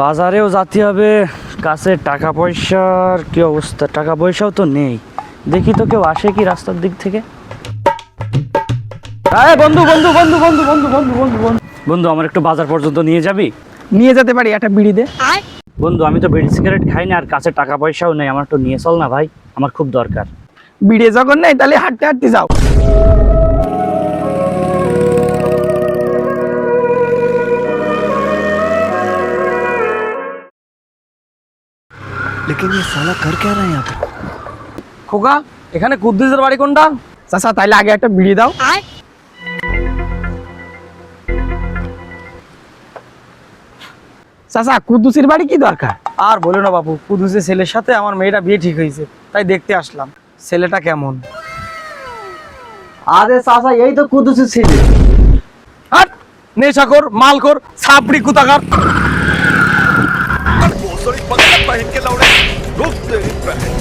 বাজারেও যেতে হবে, কাছে টাকা পয়সার কি অবস্থা? টাকা পয়সাও তো নেই। দেখি তো কেউ আসে কি রাস্তার দিক থেকে। বন্ধু বন্ধু বন্ধু বন্ধু বন্ধু বন্ধু বন্ধু বন্ধু বন্ধু, আমার একটু বাজার পর্যন্ত নিয়ে যাবি? নিয়ে যেতে পারি, একটা বিড়ি দে। বন্ধু, আমি তো বিড়ি সিগারেট খাই না, আর কাছে টাকা পয়সাও নেই। আমার একটু নিয়ে চল না ভাই, আমার খুব দরকার। বিড়ি যখন নেই তাহলে হাঁটতে হাঁটতে যাও। लेकिन ये साला कर क्या रहा है यहाँ पे? খোকা, এখানে কুদ্দুসের বাড়ি কোনটা? চাচা তাইলে আগে একটা বিড়ি দাও। চাচা, কুদ্দুসের বাড়ি কি দরকার? আর বলো না বাবু, কুদ্দুসের ছেলের সাথে আমার মেয়েটা বিয়ে ঠিক হয়েছে, তাই দেখতে আসলাম ছেলেটা কেমন। अरे सासा यही तो कुद्दूस से হাট, নেশাখোর, মালখোর, ছাপড়ি কুতাকার। पहन के लौड़े रुक तेरी बहन